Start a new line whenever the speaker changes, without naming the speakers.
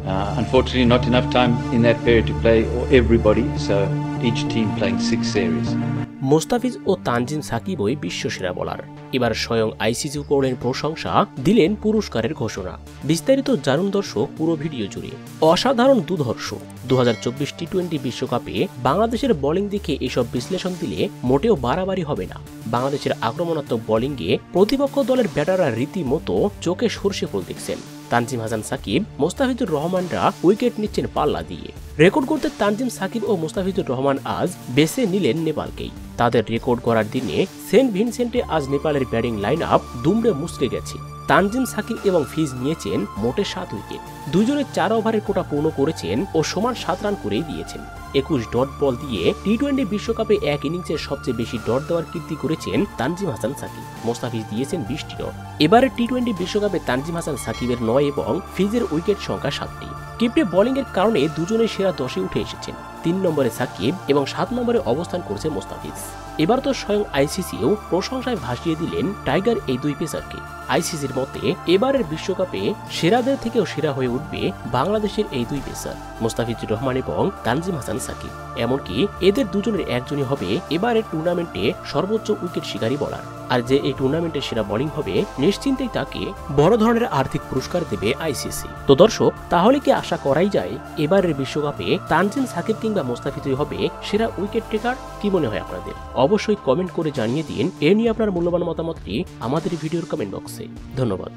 Unfortunately, not enough time in that period to play everybody, so each team playing 6 series.
Mustafiz O Tanzim সাকিবই বিশ্বসেরা bowler. এবার স্বয়ং ICC করলেন প্রশংসা, দিলেন পুরস্কারের ঘোষণা। বিস্তারিত জানুন দর্শক পুরো ভিডিও জুড়ে। অসাধারণ দুর্ধর্ষ 2024 টি-20 বিশ্বকাপে বাংলাদেশের বোলিং দেখে এসব বিশ্লেষণ দিলে মোটেও বাড়াবাড়ি হবে না। বাংলাদেশের আক্রমণাত্মক বোলিংয়ে প্রতিপক্ষ দলের ব্যাটাররা রীতিমতো চোখে সর্ষে ফুল দেখছেন। তানজিম হাসান সাকিব, মোস্তাফিজুর রহমানরা উইকেট নিচ্ছেন পাল্লা দিয়ে। রেকর্ড করতে তানজিম সাকিব ও মোস্তাফিজুর রহমান আজ বেছে নিলেন নেপালকেই। তাদের রেকর্ড করার দিনে সেন্ট ভিনসেন্টে আজ নেপালের ব্যাটিং লাইন আপ দুমড়ে মুচড়ে গেছে। তানজিম সাকিব এবং ফিজ নিয়েছেন মোটে 7 উইকেট। দুজনে 4 ওভারের কোটা পূর্ণ করেছেন ও সমান 7 রান করেই দিয়েছেন। 21 ডট বল দিয়ে টি-20 বিশ্বকাপে এক ইনিংসে সবচেয়ে বেশি ডট দেওয়ার কীর্তি করেছেন তানজিম হাসান সাকিব। মোস্তাফিজ দিয়েছেন 20টি ডট। এবারে টি-20 বিশ্বকাপে তানজিম হাসান সাকিবের 9 এবং ফিজের উইকেট সংখ্যা 7টি। কিপ্টে বোলিং এর কারণে দুজনেই সেরা 10-এ উঠে এসেছেন। 3 নম্বরে সাকিব এবং 7 নম্বরে অবস্থান করছে মোস্তাফিজ। এবার তো স্বয়ং আইসিসিও প্রশংসায় ভাসিয়ে দিলেন টাইগার এই দুই পেসারকে। আইসিসির মতে এবারের বিশ্বকাপে সেরাদের থেকেও সেরা হয়ে উঠবে বাংলাদেশের এই দুই পেসার, মোস্তাফিজুর রহমান এবং তানজিম হাসান সাকিব। এমনকি এদের দুজনের একজনই হবে এবারের টুর্নামেন্টে সর্বোচ্চ উইকেট শিকারী বোলার। আর যে এই টুর্নামেন্টের সেরা বোলিং হবে, নিশ্চিন্তেই তাকে বড় ধরনের আর্থিক পুরস্কার দেবে আইসিসি। তো দর্শক, তাহলে কি আশা করাই যায় এবারের বিশ্বকাপে তানজিম সাকিব কিংবা মোস্তাফিজুর হবে সেরা উইকেট টেকার? কি মনে হয় আপনাদের? অবশ্যই কমেন্ট করে জানিয়ে দিন। এ নিয়ে আপনার মূল্যবান মতামতটি আমাদের ভিডিওর কমেন্ট বক্সে। ধন্যবাদ।